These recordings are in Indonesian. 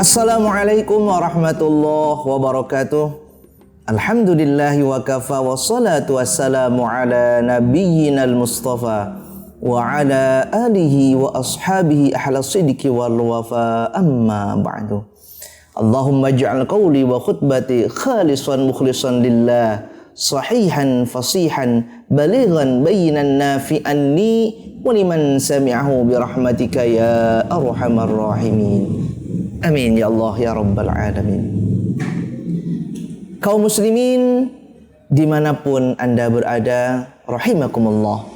Assalamualaikum warahmatullahi wabarakatuh. Alhamdulillahi wa kafa wa salatu wassalamu ala nabiyyinal mustafa wa ala alihi wa ashabihi ahla sidqi wal wafa amma ba'du. Allahumma ij'al qawli wa khutbati khalisan mukhlisan lillah, sahihan fasihan balighan bayinan nafi'an li wa liman sami'ahu birahmatika ya arhamar rahimin. Amin ya Allah ya Rabbal Alamin. Kaum muslimin dimanapun anda berada, rahimakumullah.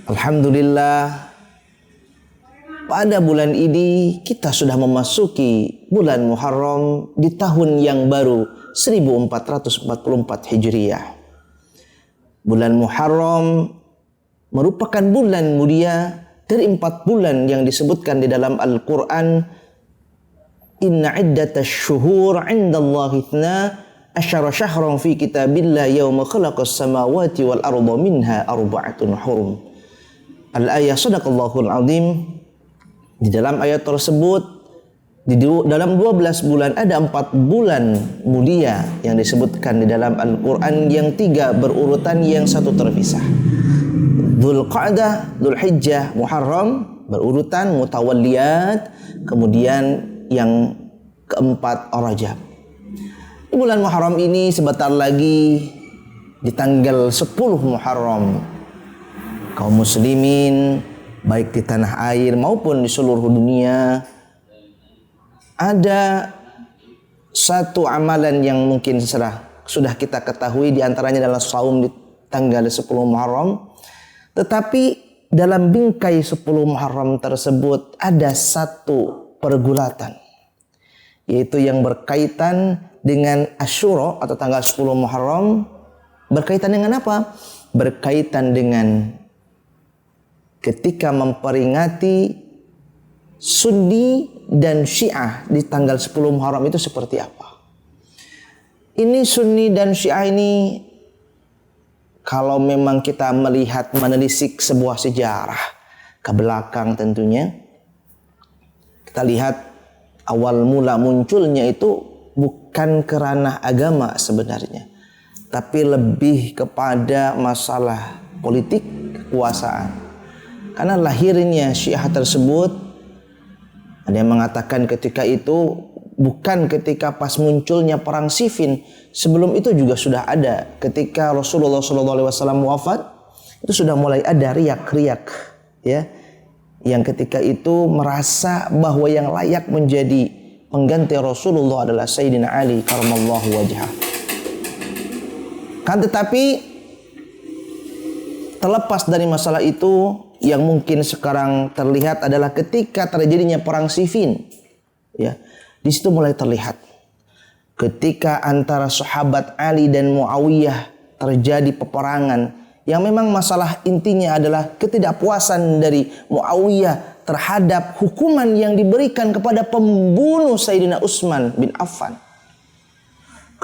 Alhamdulillah, pada bulan ini kita sudah memasuki bulan Muharram di tahun yang baru 1444 Hijriah. Bulan Muharram merupakan bulan mulia dari 4 bulan yang disebutkan di dalam Al-Quran. Inna iddatash syuhur 'indallahi 12 syahran fi kitabillah yauma khalaqas samawati wal arda minha arba'atun hurum. Al-ayah sadaqallahul azim. Di dalam ayat tersebut, di dalam 12 bulan ada 4 bulan mulia yang disebutkan di dalam Al-Quran, yang 3 berurutan, yang 1 terpisah. Dzulqa'dah, Dzulhijjah, Muharram berurutan, mutawalliyat, kemudian yang keempat Rajab. Di bulan Muharram ini sebentar lagi di tanggal 10 Muharram, kaum muslimin baik di tanah air maupun di seluruh dunia ada satu amalan yang mungkin sudah kita ketahui, di antaranya adalah saum di tanggal 10 Muharram. Tetapi dalam bingkai 10 Muharram tersebut ada satu pergulatan, yaitu yang berkaitan dengan Asyura atau tanggal 10 Muharram. Berkaitan dengan apa? Berkaitan dengan ketika memperingati Sunni dan Syiah di tanggal 10 Muharram itu seperti apa. Ini Sunni dan Syiah ini, kalau memang kita melihat menelisik sebuah sejarah ke belakang, tentunya kita lihat awal mula munculnya itu bukan kerana agama sebenarnya, tapi lebih kepada masalah politik, kekuasaan. Karena lahirnya Syiah tersebut, ada yang mengatakan ketika itu bukan ketika pas munculnya perang Siffin. Sebelum itu juga sudah ada. Ketika Rasulullah SAW wafat, itu sudah mulai ada riak-riak, ya, yang ketika itu merasa bahwa yang layak menjadi pengganti Rasulullah adalah Sayyidina Ali karamallahu wajhah. Kan tetapi terlepas dari masalah itu, yang mungkin sekarang terlihat adalah ketika terjadinya perang Siffin, ya, di situ mulai terlihat ketika antara sahabat Ali dan Muawiyah terjadi peperangan, yang memang masalah intinya adalah ketidakpuasan dari Muawiyah terhadap hukuman yang diberikan kepada pembunuh Sayyidina Utsman bin Affan.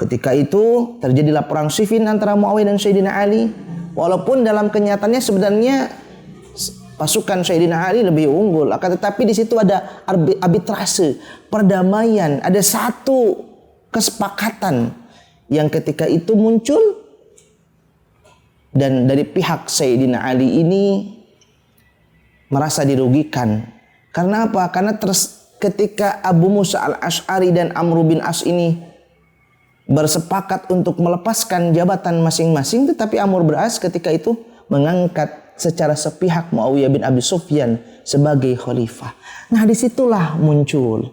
Ketika itu terjadilah perang Siffin antara Muawiyah dan Sayyidina Ali. Walaupun dalam kenyataannya sebenarnya pasukan Sayyidina Ali lebih unggul, akan tetapi di situ ada arbitrase, perdamaian, ada satu kesepakatan yang ketika itu muncul. Dan dari pihak Sayyidina Ali ini merasa dirugikan. Karena apa? Karena ketika Abu Musa al-Asy'ari dan Amr bin As ini bersepakat untuk melepaskan jabatan masing-masing, tetapi Amr bin As ketika itu mengangkat secara sepihak Muawiyah bin Abi Sufyan sebagai khalifah. Nah, disitulah muncul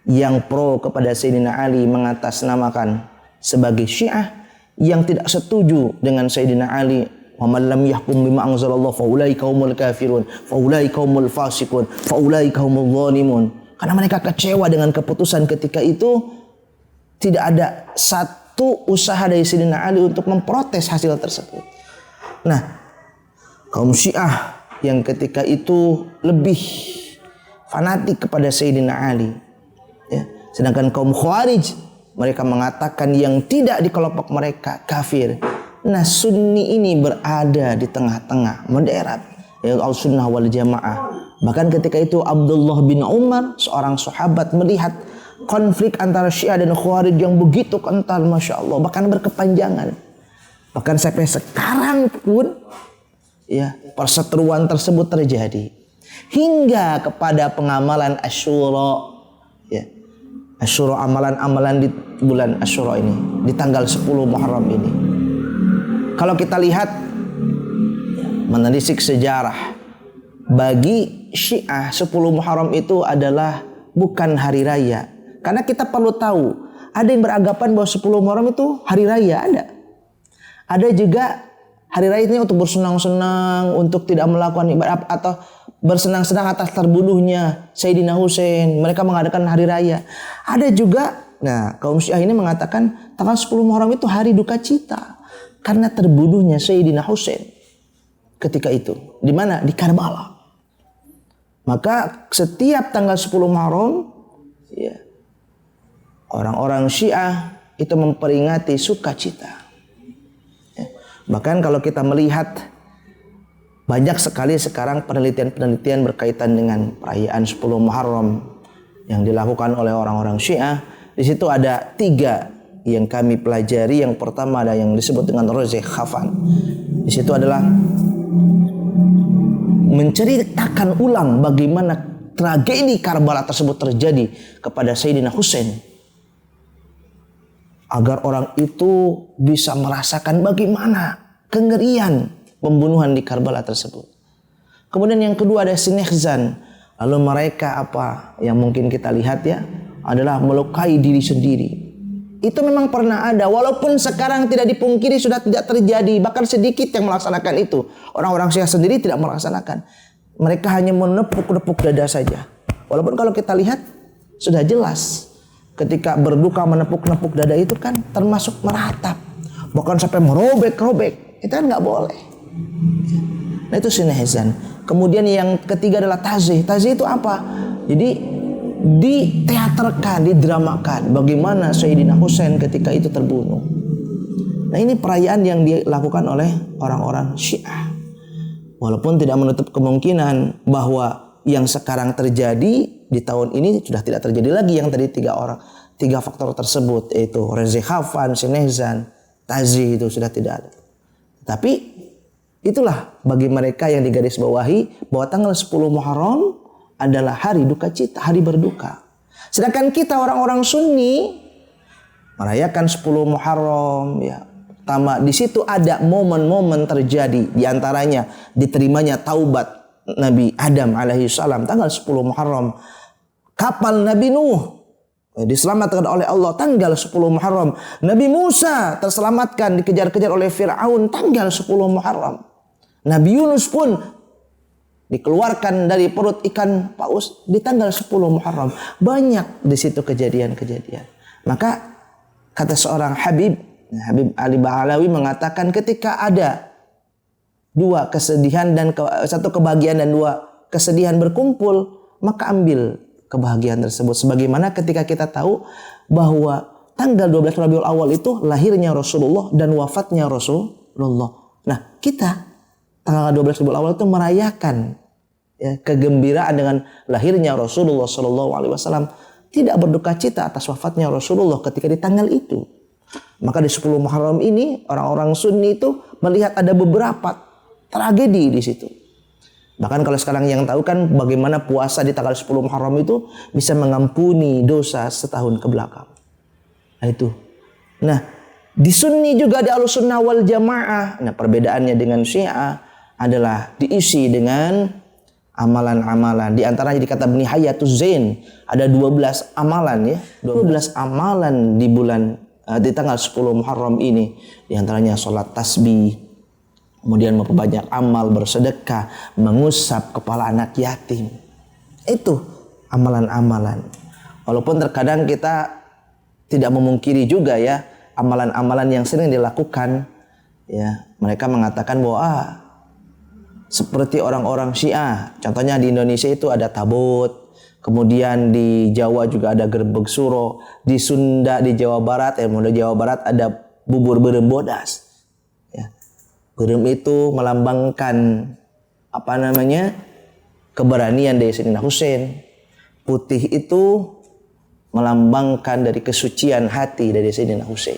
yang pro kepada Sayyidina Ali mengatasnamakan sebagai Syiah, yang tidak setuju dengan Sayyidina Ali. Wa man lam yahkum bima anzalallah fa ulaika humul kafirun fa ulaika humul fasiqun fa ulaika humul zalimun. Karena mereka kecewa dengan keputusan ketika itu, tidak ada satu usaha dari Sayyidina Ali untuk memprotes hasil tersebut. Nah, kaum Syiah yang ketika itu lebih fanatik kepada Sayyidina Ali, ya. Sedangkan kaum Khawarij, mereka mengatakan yang tidak di kelompok mereka kafir. Nah, Sunni ini berada di tengah-tengah, moderat, ya, Al-Sunnah wal Jamaah. Bahkan ketika itu Abdullah bin Umar, seorang sahabat, melihat konflik antara Syiah dan Khawarij yang begitu kental, Masya Allah, bahkan berkepanjangan. Bahkan sampai sekarang pun ya perseteruan tersebut terjadi hingga kepada pengamalan Asyura, ya. Asyura, amalan-amalan di bulan Asyura ini, di tanggal 10 Muharram ini. Kalau kita lihat menelisik sejarah, bagi Syiah 10 Muharram itu adalah bukan hari raya. Karena kita perlu tahu, ada yang beranggapan bahwa 10 Muharram itu hari raya, ada. Ada juga hari raya ini untuk bersenang-senang, untuk tidak melakukan ibadah atau bersenang-senang atas terbunuhnya Sayyidina Husain. Mereka mengadakan hari raya. Ada juga, nah, kaum Syiah ini mengatakan tanggal 10 Muharram itu hari duka cita karena terbunuhnya Sayyidina Husain ketika itu. Di mana? Di Karbala. Maka setiap tanggal 10 Muharram, ya, orang-orang Syiah itu memperingati sukacita. Bahkan kalau kita melihat banyak sekali sekarang penelitian-penelitian berkaitan dengan perayaan 10 Muharram yang dilakukan oleh orang-orang Syiah. Di situ ada 3 yang kami pelajari. Yang pertama ada yang disebut dengan Rozeh Khafan. Di situ adalah menceritakan ulang bagaimana tragedi Karbala tersebut terjadi kepada Sayyidina Husain, agar orang itu bisa merasakan bagaimana kengerian pembunuhan di Karbala tersebut. Kemudian yang kedua ada Sinehzan. Lalu mereka apa yang mungkin kita lihat ya adalah melukai diri sendiri. Itu memang pernah ada, walaupun sekarang tidak dipungkiri sudah tidak terjadi, bahkan sedikit yang melaksanakan itu. Orang-orang Syiah sendiri tidak melaksanakan. Mereka hanya menepuk-nepuk dada saja. Walaupun kalau kita lihat sudah jelas ketika berduka menepuk-nepuk dada itu kan termasuk meratap, bahkan sampai merobek-robek. Itu kan nggak boleh. Nah itu Sinehzan. Kemudian yang ketiga adalah Tazih. Tazih itu apa? Jadi diteaterkan, didramakan bagaimana Sayyidina Husain ketika itu terbunuh. Nah ini perayaan yang dilakukan oleh orang-orang Syiah. Walaupun tidak menutup kemungkinan bahwa yang sekarang terjadi di tahun ini sudah tidak terjadi lagi yang tadi 3 faktor tersebut, yaitu Rozeh Khafan, Sinehzan, Tazih, itu sudah tidak ada. Tapi itulah bagi mereka yang digarisbawahi bahwa tanggal 10 Muharram adalah hari duka cita, hari berduka. Sedangkan kita orang-orang Sunni merayakan 10 Muharram, ya. Pertama, di situ ada momen-momen terjadi, di antaranya diterimanya taubat Nabi Adam alaihi salam tanggal 10 Muharram. Kapal Nabi Nuh diselamatkan oleh Allah tanggal 10 Muharram. Nabi Musa terselamatkan dikejar-kejar oleh Fir'aun tanggal 10 Muharram. Nabi Yunus pun dikeluarkan dari perut ikan paus di tanggal 10 Muharram. Banyak di situ kejadian-kejadian. Maka kata seorang Habib Ali Ba'alawi mengatakan ketika ada 2 kesedihan dan 1 kebahagiaan dan 2 kesedihan berkumpul, maka ambil kebahagiaan tersebut. Sebagaimana ketika kita tahu bahwa tanggal 12 Rabiul Awal itu lahirnya Rasulullah dan wafatnya Rasulullah. Nah, kita tanggal 12 Rabiul Awal itu merayakan ya, kegembiraan dengan lahirnya Rasulullah SAW. Tidak berduka cita atas wafatnya Rasulullah ketika di tanggal itu. Maka di 10 Muharram ini orang-orang Sunni itu melihat ada beberapa tragedi di situ. Bahkan kalau sekarang yang tahu kan bagaimana puasa di tanggal 10 Muharram itu bisa mengampuni dosa setahun ke belakang. Nah itu. Nah, di Sunni juga di Ahlussunnah wal Jamaah. Nah, perbedaannya dengan Syiah adalah diisi dengan amalan-amalan. Di antaranya di kata Ibnu Hayyatuz Zain ada 12 amalan ya. 12 amalan di bulan di tanggal 10 Muharram ini. Di antaranya salat tasbih, kemudian memperbanyak amal, bersedekah, mengusap kepala anak yatim. Itu amalan-amalan. Walaupun terkadang kita tidak memungkiri juga ya amalan-amalan yang sering dilakukan. Ya, mereka mengatakan bahwa seperti orang-orang Syiah. Contohnya di Indonesia itu ada tabut. Kemudian di Jawa juga ada gerbek suro. Di Sunda, di Jawa Barat, di Jawa Barat ada bubur berem bodas. Berem itu melambangkan keberanian dari Sayyidina Husain. Putih itu melambangkan dari kesucian hati dari Sayyidina Husain.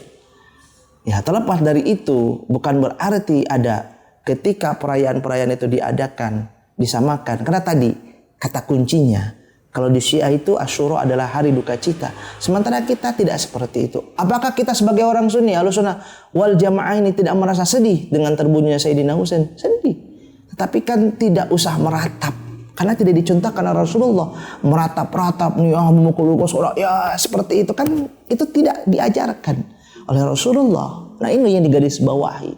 Ya, terlepas dari itu bukan berarti ada ketika perayaan-perayaan itu diadakan disamakan, karena tadi kata kuncinya kalau di Syiah itu Asyura adalah hari duka cita, sementara kita tidak seperti itu. Apakah kita sebagai orang Sunni, Ahlussunnah wal Jamaah ini tidak merasa sedih dengan terbunuhnya Sayyidina Husain? Sedih, tetapi kan tidak usah meratap, karena tidak dicontohkan oleh Rasulullah. Meratap-ratap nih, memukul seorang, ya seperti itu kan, itu tidak diajarkan oleh Rasulullah. Nah, ini yang digarisbawahi.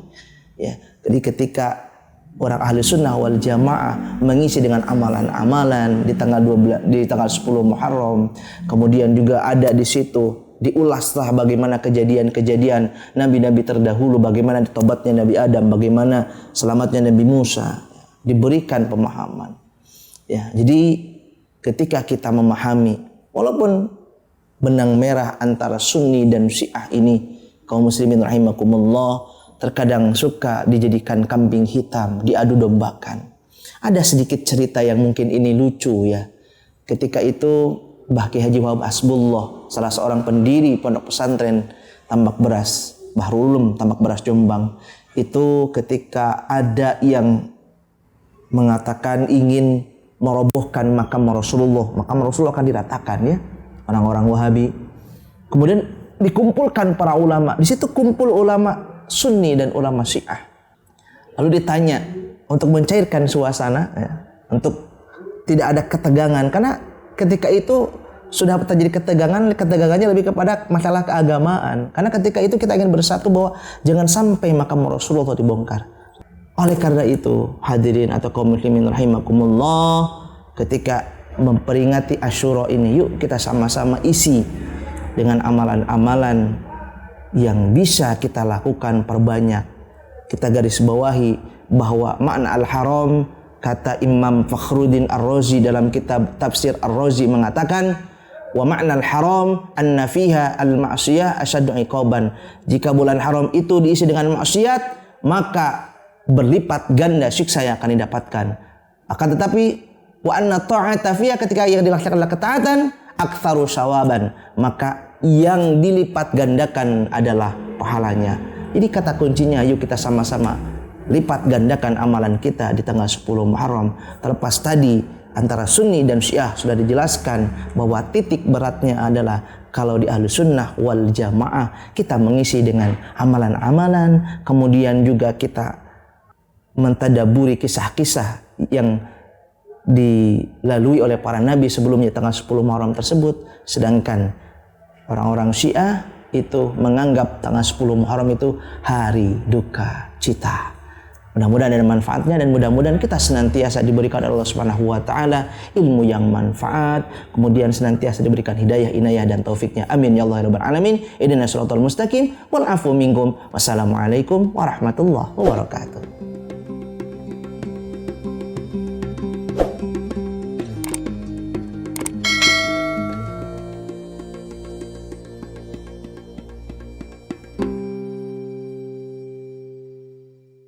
Ya, jadi ketika orang ahli sunnah wal jamaah mengisi dengan amalan-amalan di tanggal 10 Muharram, kemudian juga ada di situ diulaslah bagaimana kejadian-kejadian nabi-nabi terdahulu, bagaimana tobatnya Nabi Adam, bagaimana selamatnya Nabi Musa, diberikan pemahaman. Ya, jadi ketika kita memahami, walaupun benang merah antara Sunni dan Syiah ini, kaum muslimin rahimakumullah, terkadang suka dijadikan kambing hitam, diadu dombakan. Ada sedikit cerita yang mungkin ini lucu ya. Ketika itu Mbah Ki Haji Wahab Asbullah, salah seorang pendiri pondok pesantren Tambak Beras, Bahrul Ulum Tambak Beras Jombang, itu ketika ada yang mengatakan ingin merobohkan makam Rasulullah akan diratakan ya, orang-orang Wahabi. Kemudian dikumpulkan para ulama. Di situ kumpul ulama Sunni dan ulama Syiah. Lalu ditanya untuk mencairkan suasana ya, untuk tidak ada ketegangan, karena ketika itu sudah terjadi ketegangannya lebih kepada masalah keagamaan. Karena ketika itu kita ingin bersatu bahwa jangan sampai makam Rasulullah dibongkar. Oleh karena itu, hadirin atau kaum muslimin rahimakumullah, ketika memperingati Asyura ini, yuk kita sama-sama isi dengan amalan-amalan yang bisa kita lakukan, perbanyak. Kita garis bawahi bahwa makna al-haram, kata Imam Fakhruddin Ar-Razi dalam kitab Tafsir Ar-Razi mengatakan, wa makna al-haram anna fiha al-ma'siyah asyaddu iqaban. Jika bulan haram itu diisi dengan maksiat, maka berlipat ganda siksa yang akan didapatkan. Akan tetapi wa anna ta'ata fiha, ketika yang dilaksanakan adalah ketaatan, aktsaru sawaban, maka yang dilipat gandakan adalah pahalanya. Jadi kata kuncinya, yuk kita sama-sama lipat gandakan amalan kita di tanggal 10 Muharram. Terlepas tadi antara Sunni dan Syiah sudah dijelaskan bahwa titik beratnya adalah kalau di ahli sunnah wal jamaah kita mengisi dengan amalan-amalan, kemudian juga kita mentadaburi kisah-kisah yang dilalui oleh para nabi sebelumnya tanggal 10 Muharram tersebut. Sedangkan orang-orang Syiah itu menganggap tanggal 10 Muharram itu hari duka cita. Mudah-mudahan ada manfaatnya, dan mudah-mudahan kita senantiasa diberikan oleh Allah Subhanahu wa taala ilmu yang manfaat, kemudian senantiasa diberikan hidayah, inayah dan taufiknya. Amin ya Allah ya rabbal alamin. Ihdinas siratal mustaqim wal afu minkum. Wassalamualaikum warahmatullahi wabarakatuh.